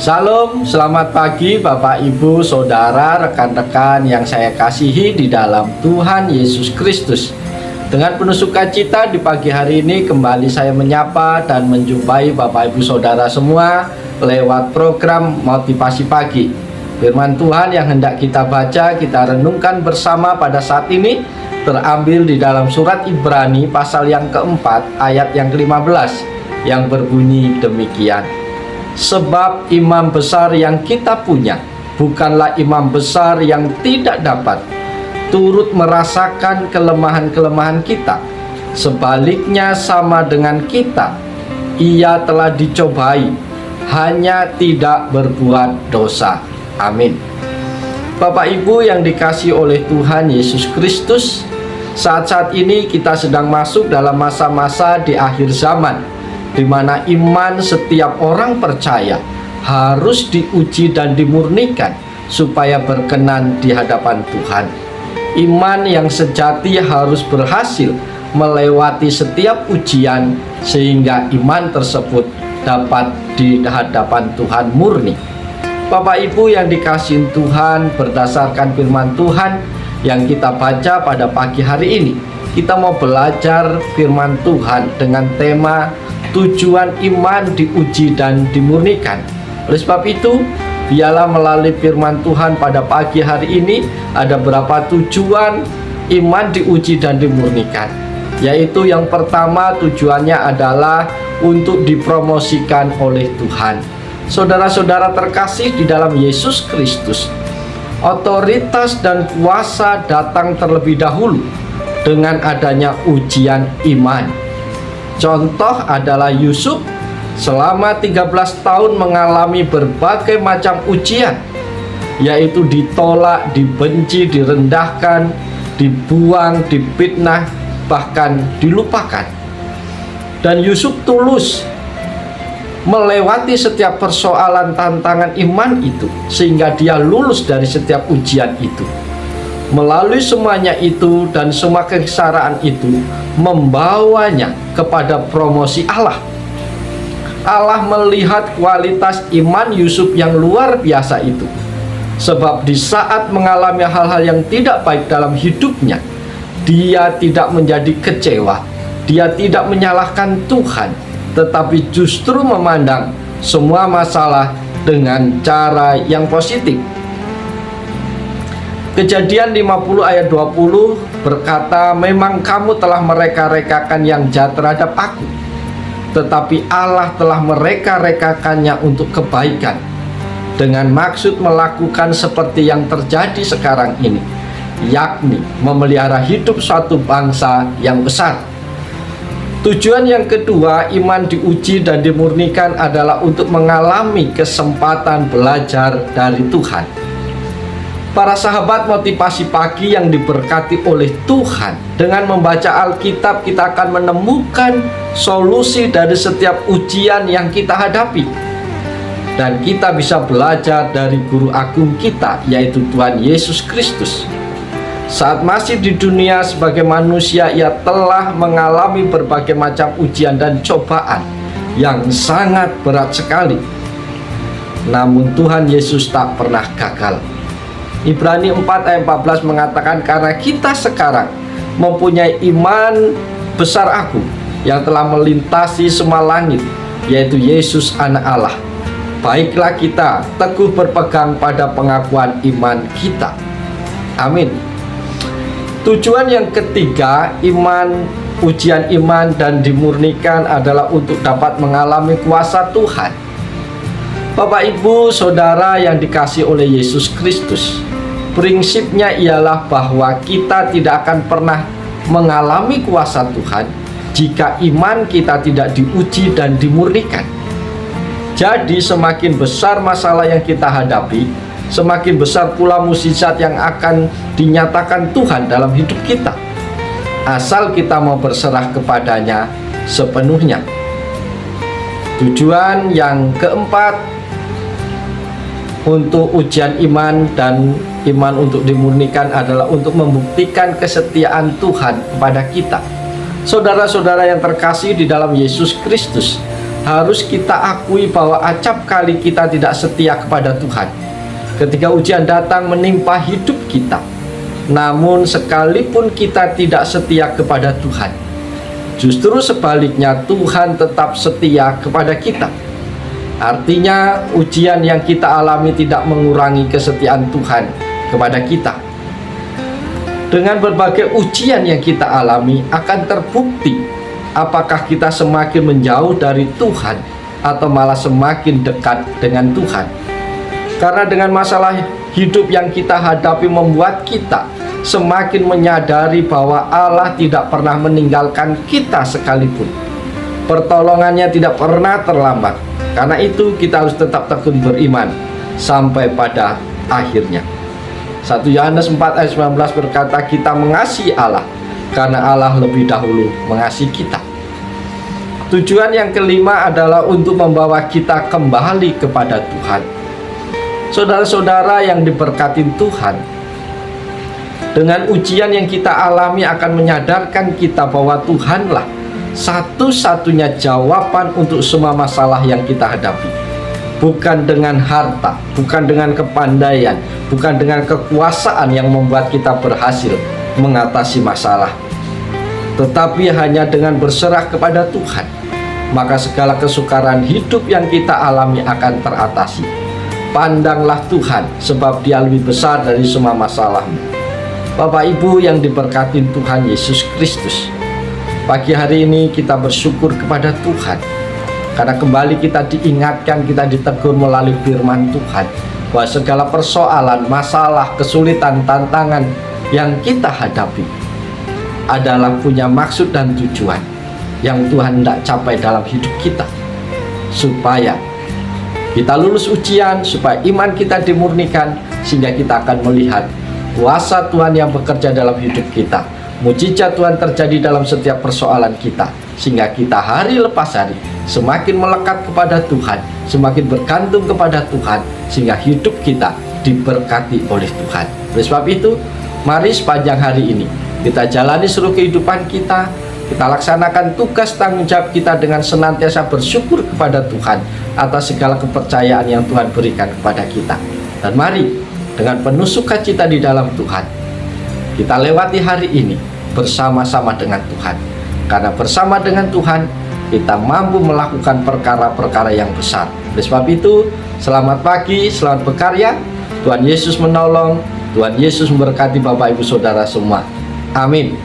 Salam, selamat pagi Bapak, Ibu, Saudara, rekan-rekan yang saya kasihi di dalam Tuhan Yesus Kristus. Dengan penuh sukacita di pagi hari ini kembali saya menyapa dan menjumpai Bapak, Ibu, Saudara semua lewat program Motivasi Pagi. Firman Tuhan yang hendak kita baca, kita renungkan bersama pada saat ini terambil di dalam surat Ibrani pasal yang keempat ayat yang ke-15 yang berbunyi demikian. Sebab imam besar yang kita punya bukanlah imam besar yang tidak dapat turut merasakan kelemahan-kelemahan kita. Sebaliknya sama dengan kita, ia telah dicobai, hanya tidak berbuat dosa. Amin. Bapak Ibu yang dikasihi oleh Tuhan Yesus Kristus, saat-saat ini kita sedang masuk dalam masa-masa di akhir zaman, di mana iman setiap orang percaya harus diuji dan dimurnikan supaya berkenan di hadapan Tuhan. Iman yang sejati harus berhasil melewati setiap ujian sehingga iman tersebut dapat di hadapan Tuhan murni. Bapak Ibu yang dikasihi Tuhan, berdasarkan firman Tuhan yang kita baca pada pagi hari ini, kita mau belajar firman Tuhan dengan tema tujuan iman diuji dan dimurnikan. Oleh sebab itu, biarlah melalui firman Tuhan pada pagi hari ini ada beberapa tujuan iman diuji dan dimurnikan. Yaitu yang pertama, tujuannya adalah untuk dipromosikan oleh Tuhan. Saudara-saudara terkasih di dalam Yesus Kristus, otoritas dan kuasa datang terlebih dahulu dengan adanya ujian iman. Contoh adalah Yusuf selama 13 tahun mengalami berbagai macam ujian, yaitu ditolak, dibenci, direndahkan, dibuang, difitnah, bahkan dilupakan. Dan Yusuf tulus melewati setiap persoalan tantangan iman itu sehingga dia lulus dari setiap ujian itu. Melalui semuanya itu dan semua kesengsaraan itu membawanya kepada promosi Allah. Allah melihat kualitas iman Yusuf yang luar biasa itu. Sebab di saat mengalami hal-hal yang tidak baik dalam hidupnya, dia tidak menjadi kecewa, dia tidak menyalahkan Tuhan, tetapi justru memandang semua masalah dengan cara yang positif. Kejadian 50 ayat 20 berkata, memang kamu telah mereka-rekakan yang jahat terhadap aku, tetapi Allah telah mereka-rekakannya untuk kebaikan, dengan maksud melakukan seperti yang terjadi sekarang ini, yakni memelihara hidup suatu bangsa yang besar. Tujuan yang kedua, iman diuji dan dimurnikan adalah untuk mengalami kesempatan belajar dari Tuhan. Para sahabat motivasi pagi yang diberkati oleh Tuhan, dengan membaca Alkitab kita akan menemukan solusi dari setiap ujian yang kita hadapi. Dan kita bisa belajar dari guru agung kita, yaitu Tuhan Yesus Kristus. Saat masih di dunia sebagai manusia, ia telah mengalami berbagai macam ujian dan cobaan yang sangat berat sekali. Namun Tuhan Yesus tak pernah gagal. Ibrani 4 ayat 14 mengatakan, karena kita sekarang mempunyai iman besar agung yang telah melintasi semua langit, yaitu Yesus anak Allah. Baiklah kita teguh berpegang pada pengakuan iman kita. Amin. Tujuan yang ketiga, ujian iman dan dimurnikan adalah untuk dapat mengalami kuasa Tuhan. Bapak, Ibu, Saudara yang dikasihi oleh Yesus Kristus, prinsipnya ialah bahwa kita tidak akan pernah mengalami kuasa Tuhan jika iman kita tidak diuji dan dimurnikan. Jadi semakin besar masalah yang kita hadapi, semakin besar pula mukjizat yang akan dinyatakan Tuhan dalam hidup kita, asal kita mau berserah kepadanya sepenuhnya. Tujuan yang keempat untuk ujian iman dan iman untuk dimurnikan adalah untuk membuktikan kesetiaan Tuhan kepada kita. Saudara-saudara yang terkasih di dalam Yesus Kristus, harus kita akui bahwa acap kali kita tidak setia kepada Tuhan. Ketika ujian datang menimpa hidup kita, namun sekalipun kita tidak setia kepada Tuhan, justru sebaliknya Tuhan tetap setia kepada kita. Artinya ujian yang kita alami tidak mengurangi kesetiaan Tuhan kepada kita. Dengan berbagai ujian yang kita alami akan terbukti apakah kita semakin menjauh dari Tuhan atau malah semakin dekat dengan Tuhan. Karena dengan masalah hidup yang kita hadapi membuat kita semakin menyadari bahwa Allah tidak pernah meninggalkan kita sekalipun. Pertolongannya tidak pernah terlambat. Karena itu kita harus tetap tekun beriman sampai pada akhirnya. 1 Yohanes 4 ayat 19 berkata, kita mengasihi Allah karena Allah lebih dahulu mengasihi kita. Tujuan yang kelima adalah untuk membawa kita kembali kepada Tuhan. Saudara-saudara yang diberkati Tuhan, dengan ujian yang kita alami akan menyadarkan kita bahwa Tuhanlah satu-satunya jawaban untuk semua masalah yang kita hadapi. Bukan dengan harta, bukan dengan kepandaian, bukan dengan kekuasaan yang membuat kita berhasil mengatasi masalah, tetapi hanya dengan berserah kepada Tuhan, maka segala kesukaran hidup yang kita alami akan teratasi. Pandanglah Tuhan, sebab Dia lebih besar dari semua masalahmu. Bapak Ibu yang diberkati Tuhan Yesus Kristus, pagi hari ini kita bersyukur kepada Tuhan karena kembali kita diingatkan, kita ditegur melalui firman Tuhan bahwa segala persoalan, masalah, kesulitan, tantangan yang kita hadapi adalah punya maksud dan tujuan yang Tuhan hendak capai dalam hidup kita, supaya kita lulus ujian, supaya iman kita dimurnikan, sehingga kita akan melihat kuasa Tuhan yang bekerja dalam hidup kita. Mujizat Tuhan terjadi dalam setiap persoalan kita, sehingga kita hari lepas hari semakin melekat kepada Tuhan, semakin bergantung kepada Tuhan, sehingga hidup kita diberkati oleh Tuhan. Oleh sebab itu, mari sepanjang hari ini kita jalani seluruh kehidupan kita, kita laksanakan tugas tanggung jawab kita dengan senantiasa bersyukur kepada Tuhan atas segala kepercayaan yang Tuhan berikan kepada kita. Dan mari dengan penuh sukacita di dalam Tuhan, kita lewati hari ini bersama-sama dengan Tuhan. Karena bersama dengan Tuhan, kita mampu melakukan perkara-perkara yang besar. Oleh sebab itu, selamat pagi, selamat berkarya. Tuhan Yesus menolong, Tuhan Yesus memberkati Bapak Ibu Saudara semua. Amin.